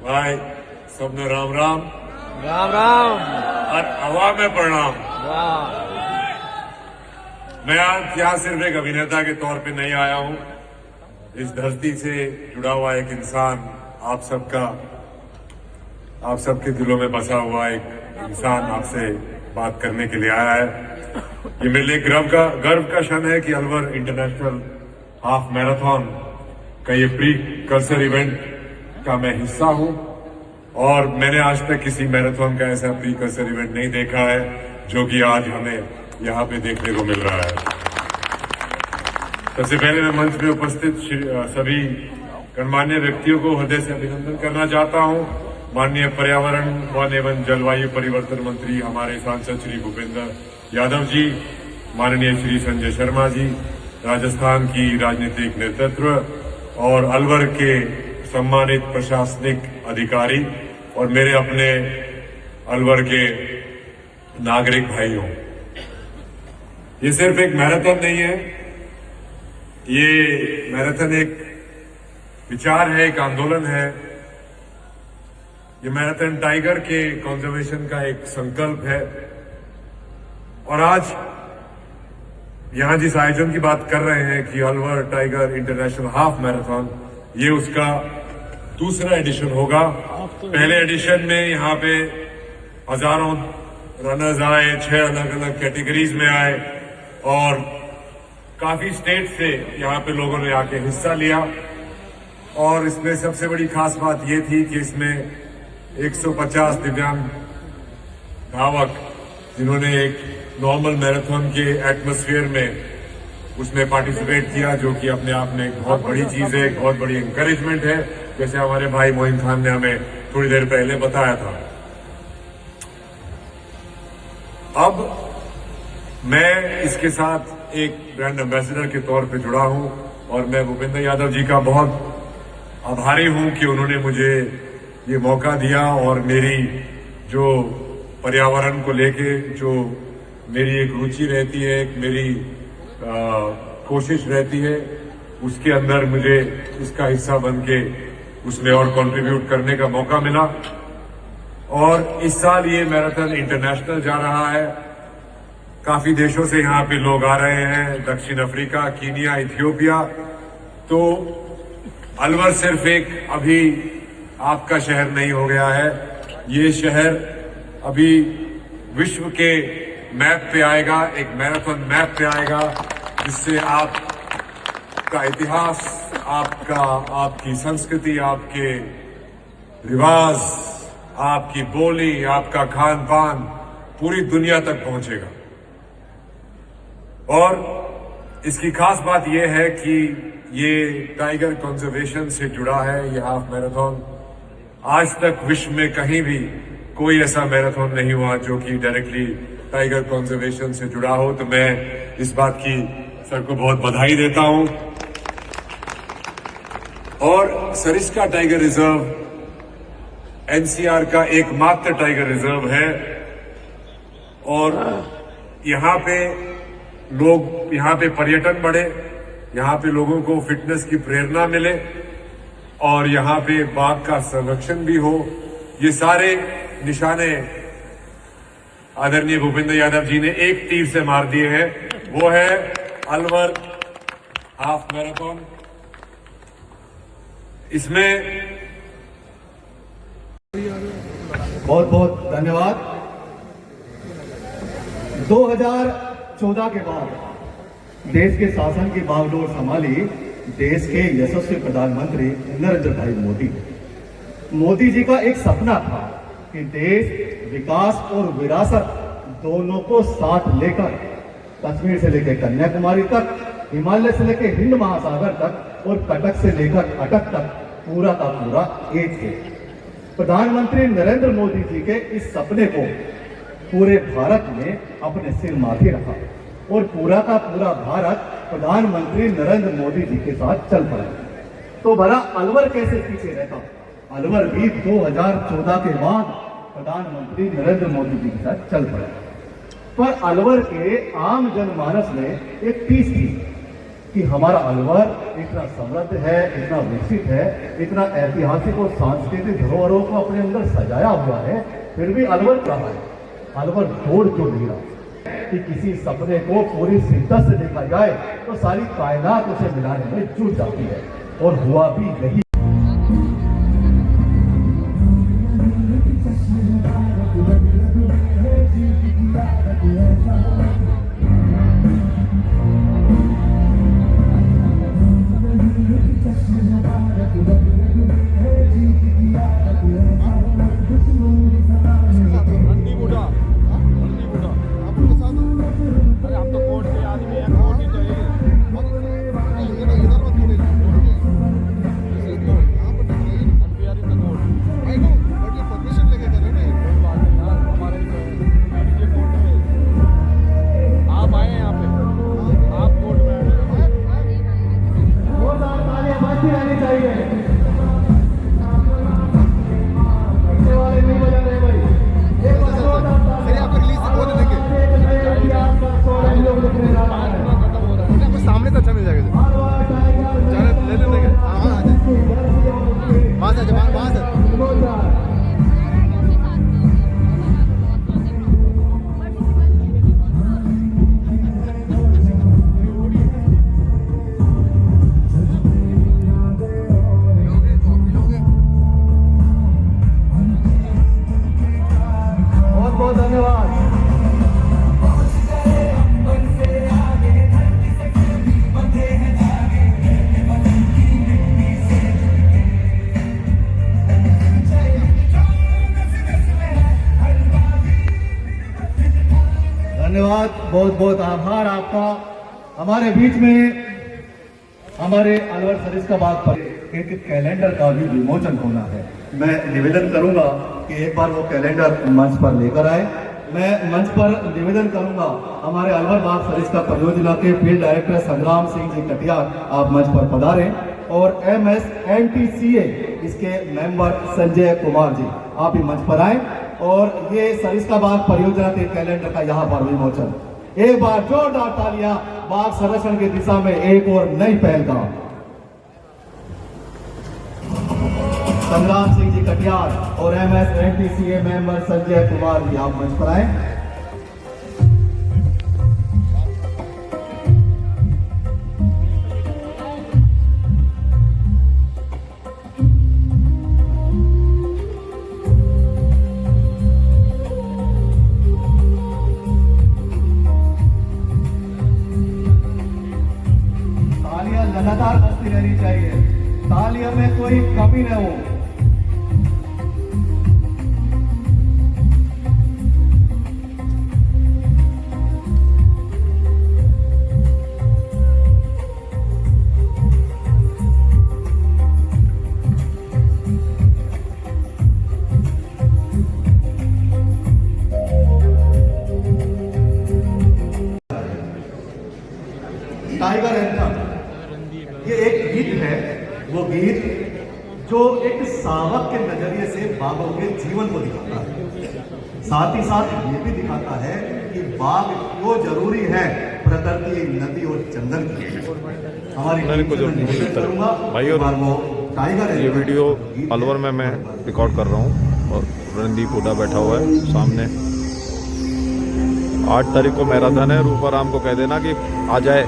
भाई सबने राम राम राम राम और हवा में प्रणाम। वाह। मैं आज यहाँ सिर्फ एक अभिनेता के तौर पे नहीं आया हूँ। इस धरती से जुड़ा हुआ एक इंसान, आप सबके दिलों में बसा हुआ एक इंसान आपसे बात करने के लिए आया है। ये मेरे लिए गर्व का क्षण है कि अलवर इंटरनेशनल हाफ मैराथन का ये प्री कर्सर इवेंट का मैं हिस्सा हूँ और मैंने आज तक किसी मैराथन का ऐसा प्री कर्सर इवेंट नहीं देखा है जो कि आज हमें यहाँ पे देखने को मिल रहा है। सबसे पहले मैं मंच में उपस्थित सभी गणमान्य व्यक्तियों को हृदय से अभिनंदन करना चाहता हूँ। माननीय पर्यावरण वन एवं जलवायु परिवर्तन मंत्री हमारे सांसद श्री भूपेंद्र यादव जी, माननीय श्री संजय शर्मा जी, राजस्थान की राजनीतिक नेतृत्व और अलवर के सम्मानित प्रशासनिक अधिकारी और मेरे अपने अलवर के नागरिक भाइयों। ये सिर्फ एक मैराथन नहीं है, ये मैराथन एक विचार है, एक आंदोलन है। ये मैराथन टाइगर के कंजर्वेशन का एक संकल्प है। और आज यहां जिस आयोजन की बात कर रहे हैं कि Alwar tiger international half marathon, ये उसका दूसरा एडिशन होगा। पहले एडिशन में यहाँ पे हजारों रनर्स आए, 6 अलग अलग कैटेगरीज में आए और काफी स्टेट से यहाँ पे लोगों ने आके हिस्सा लिया। और इसमें सबसे बड़ी खास बात ये थी कि इसमें 150 दिव्यांग धावक, जिन्होंने एक नॉर्मल मैराथन के एटमॉस्फेयर में उसमें पार्टिसिपेट किया, जो कि अपने आप में एक बहुत बड़ी चीज है, एक बहुत बड़ी एनकरेजमेंट है, जैसे हमारे भाई मोइन खान ने हमें थोड़ी देर पहले बताया था। अब मैं इसके साथ एक ब्रांड एम्बेसडर के तौर पे जुड़ा हूं और मैं भूपेंद्र यादव जी का बहुत आभारी हूं कि उन्होंने मुझे ये मौका दिया और मेरी जो पर्यावरण को लेके जो मेरी एक रुचि रहती है, एक मेरी कोशिश रहती है, उसके अंदर मुझे इसका हिस्सा बन के उसमें और कंट्रीब्यूट करने का मौका मिला। और इस साल ये मैराथन इंटरनेशनल जा रहा है। काफी देशों से यहाँ पे लोग आ रहे हैं, दक्षिण अफ्रीका, कीनिया, इथियोपिया। तो अलवर सिर्फ एक अभी आपका शहर नहीं हो गया है, ये शहर अभी विश्व के मैप पे आएगा, एक मैराथन मैप पे आएगा, जिससे आपका इतिहास, आपकी संस्कृति, आपके रिवाज, आपकी बोली, आपका खान पान पूरी दुनिया तक पहुंचेगा। और इसकी खास बात यह है कि ये टाइगर कंजर्वेशन से जुड़ा है। ये हाफ मैराथन आज तक विश्व में कहीं भी कोई ऐसा मैराथन नहीं हुआ जो कि डायरेक्टली टाइगर कंजर्वेशन से जुड़ा हो। तो मैं इस बात की सर को बहुत बधाई देता हूं। और सरिस्का टाइगर रिजर्व एनसीआर का एकमात्र टाइगर रिजर्व है और यहाँ पे पर्यटन बढ़े, यहाँ पे लोगों को फिटनेस की प्रेरणा मिले और यहाँ पे बाघ का संरक्षण भी हो। ये सारे निशाने आदरणीय भूपेंद्र यादव जी ने एक तीर से मार दिए हैं। वो है अलवर हाफ मैराथन। इसमें बहुत बहुत धन्यवाद। 2014 के बाद देश के शासन की बागडोर संभाली देश के यशस्वी प्रधानमंत्री नरेंद्र भाई मोदी जी का एक सपना था कि देश विकास और विरासत दोनों को साथ लेकर कश्मीर से लेकर कन्याकुमारी तक, हिमालय से लेकर हिंद महासागर तक और कटक से लेकर अटक तक पूरा का पूरा एक थे। प्रधानमंत्री नरेंद्र मोदी जी के इस सपने को पूरे भारत ने अपने सिर माथे रखा और पूरा का पूरा भारत प्रधानमंत्री नरेंद्र मोदी जी के साथ चल पड़ा। तो भला अलवर कैसे पीछे रहता? अलवर भी 2014 के बाद प्रधानमंत्री नरेंद्र मोदी जी के साथ चल पड़ा। पर अलवर के आम जनमानस में एक टीस थी कि हमारा अलवर इतना समृद्ध है, इतना विकसित है, इतना ऐतिहासिक और सांस्कृतिक धरोहरों को अपने अंदर सजाया हुआ है, फिर भी अलवर रहा है। अलवर छोड़ क्यों नहीं रहा कि किसी सपने को पूरी शिद्दत से देखा जाए तो सारी कायनात उसे मिलाने में जुट जाती है, और हुआ भी यही। सामने से अच्छा मिल जाएगा ले लेंगे। वहाँ से वहाँ से बहुत बहुत धन्यवाद। धन्यवाद, बहुत बहुत आभार आपका। हमारे बीच में हमारे अलवर सरिस्का बाग पर एक कैलेंडर का भी विमोचन होना है। मैं निवेदन करूंगा कि एक बार वो कैलेंडर मंच पर लेकर आए। मैं मंच पर निवेदन करूंगा हमारे अलवर बाग सरिस्का परियोजना के फील्ड डायरेक्टर संग्राम सिंह जी कटियार, आप मंच पर पधारें, और MSNTCA इसके मेंबर संजय कुमार जी, आप भी मंच पर आए, और ये सरिस्का बाग परियोजना के कैलेंडर का यहाँ पर विमोचन। एक बार जोरदार तालियां बाग संरक्षण की दिशा में एक और नई पहल का। संग्राम सिंह जी कटियार और MSNTCA मेंबर संजय कुमार जी, आप मंच पर आए। लगातार बजती रहनी चाहिए, तालियों में कोई कमी न हो। टाइगर एंथम ये एक गीत है, वो गीत जो एक शावक के नजरिए से बाघों के जीवन को दिखाता है, साथ ही साथ ये भी दिखाता है कि बाघ क्यों जरूरी है प्रकृति, नदी और जंगल की। हमारी करूंगा भाई, और वो टाइगर ये वीडियो अलवर में मैं रिकॉर्ड कर रहा हूँ, और रणदीप हुड्डा बैठा हुआ है सामने। 8 तारीख को मैराथन है, रूपा राम को कह देना कि आ जाए,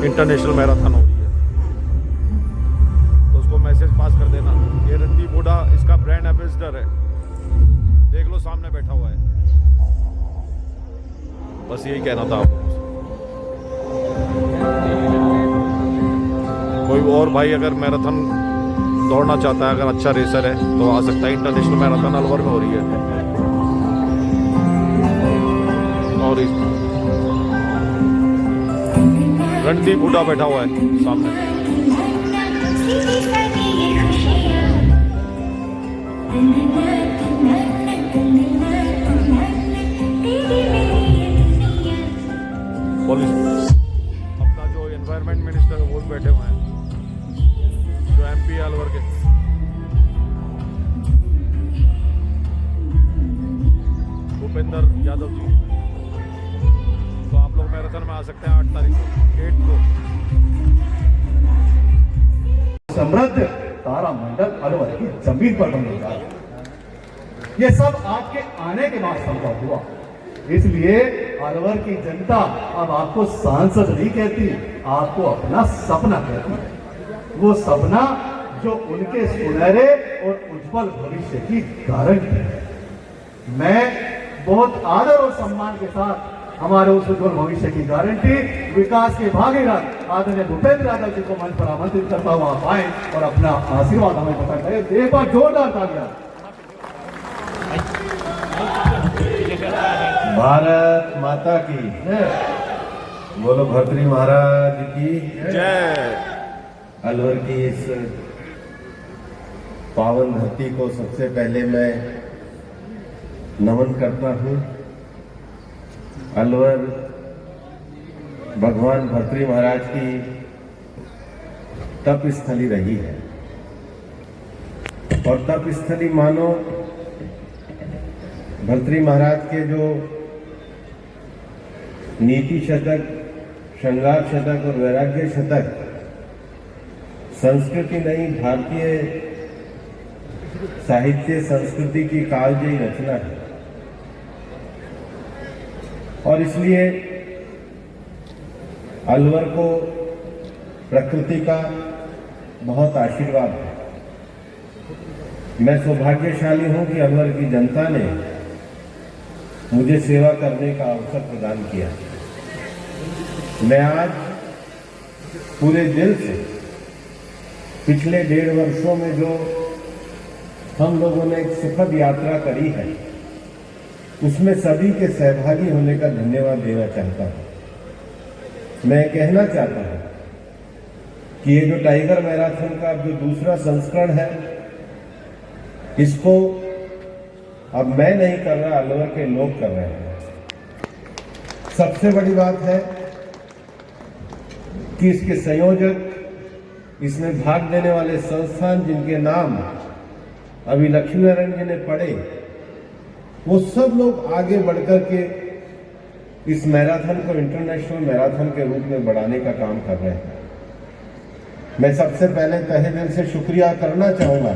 इंटरनेशनल मैराथन हो रही है, तो उसको मैसेज पास कर देना। ये रणदीप हुड्डा इसका ब्रांड एम्बेसडर है, देख लो सामने बैठा हुआ है। बस यही कहना था आपको। कोई और भाई अगर मैराथन दौड़ना चाहता है, अगर अच्छा रेसर है, तो आ सकता है। इंटरनेशनल मैराथन अलवर में हो रही है, और रणदीप हुड्डा बैठा हुआ है सामने। पुलिस अपना जो एनवायरनमेंट मिनिस्टर है वो भी बैठे हुए हैं, जो MP अलवर के। भूपेंद्र यादव जी। तो आप लोग मैराथन में आ सकते हैं 8 तारीख को, 8 को। समृद्ध तारामंडल अलवर की जमीन पर बनने जा रहा है। ये सब आपके आने के बाद संभव हुआ। इसलिए अलवर की जनता अब आपको सांसद नहीं कहती, आपको अपना सपना कहती है। वो सपना जो उनके सुनहरे और उज्जवल भविष्य की गारंटी है। मैं बहुत आदर और सम्मान के साथ हमारे उस उज्जवल भविष्य की गारंटी, विकास के भागीदार आदरणीय भूपेंद्र यादव जी को मंच पर आमंत्रित करता हुआ आप आए और अपना आशीर्वाद हमें पता करें। एक बार जोरदार तालियां। भारत माता की बोलो, भर्तृहरि महाराज की जय। अलवर की इस पावन धरती को सबसे पहले मैं नमन करता हूँ। अलवर भगवान भर्तृहरि महाराज की तप स्थली रही है और तप स्थली मानो भर्तृहरि महाराज के जो नीति शतक, श्रृंगार शतक और वैराग्य शतक संस्कृति नहीं, भारतीय साहित्य संस्कृति की कालजयी रचना है। और इसलिए अलवर को प्रकृति का बहुत आशीर्वाद है। मैं सौभाग्यशाली हूं कि अलवर की जनता ने मुझे सेवा करने का अवसर प्रदान किया। मैं आज पूरे दिल से पिछले 1.5 वर्षों में जो हम लोगों ने एक सुखद यात्रा करी है, उसमें सभी के सहभागी होने का धन्यवाद देना चाहता हूं। मैं कहना चाहता हूं कि ये जो टाइगर मैराथन का जो दूसरा संस्करण है, इसको अब मैं नहीं कर रहा, अलवर के लोग कर रहे हैं। सबसे बड़ी बात है कि इसके संयोजक, इसमें भाग लेने वाले संस्थान जिनके नाम अभी लक्ष्मी नारायण जी ने पढ़े, वो सब लोग आगे बढ़कर के इस मैराथन को इंटरनेशनल मैराथन के रूप में बढ़ाने का काम कर रहे हैं। मैं सबसे पहले तहे दिल से शुक्रिया करना चाहूंगा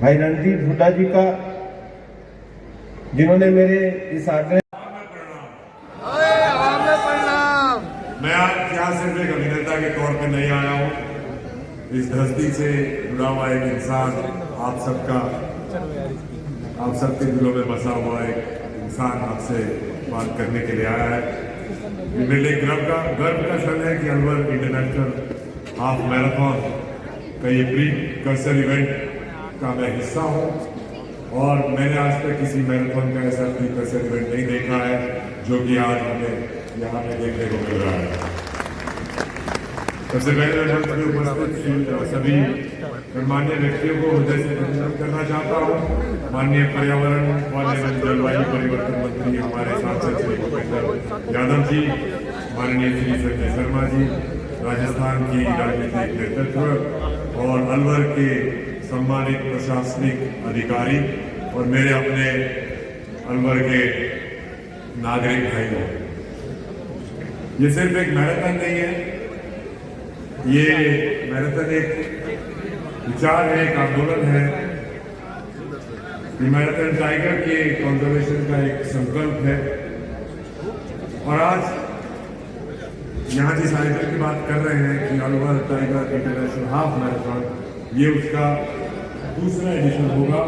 भाई रणदीप हुड्डा जी का, जिन्होंने मेरे इस आग्रह। मैं आज यहाँ सिर्फ एक अभिनेता के तौर पे नहीं आया हूँ। इस धरती से जुड़ा हुआ एक इंसान, आप सबके दिलों में बसा हुआ एक इंसान आपसे बात करने के लिए आया है। ये मेरे लिए गर्व का क्षण है कि अलवर इंटरनेशनल हाफ मैराथन का ये प्री कर्सर इवेंट का मैं हिस्सा हूँ। और मैंने आज तक किसी मैराथन का ऐसा प्री कर्सर इवेंट नहीं देखा है जो कि आज हमें यहाँ पे देखने को मिल रहा है। सबसे पहले मैं मंच में उपस्थित सभी गणमान्य व्यक्तियों को हृदय से अभिनंदन करना चाहता हूँ। माननीय पर्यावरण वन एवं जलवायु परिवर्तन मंत्री हमारे सांसद श्री भूपेंद्र यादव जी, माननीय श्री संजय शर्मा जी, राजस्थान की राजनीतिक नेतृत्व और अलवर के सम्मानित प्रशासनिक अधिकारी और मेरे अपने अलवर के नागरिक भाइयों। ये सिर्फ एक मैराथन नहीं है, ये मैराथन एक विचार है, एक आंदोलन है। ये मैराथन टाइगर के कंजर्वेशन का एक संकल्प है। और आज यहाँ जिस आयोजन की बात कर रहे हैं कि Alwar tiger international half marathon, ये उसका दूसरा एडिशन होगा।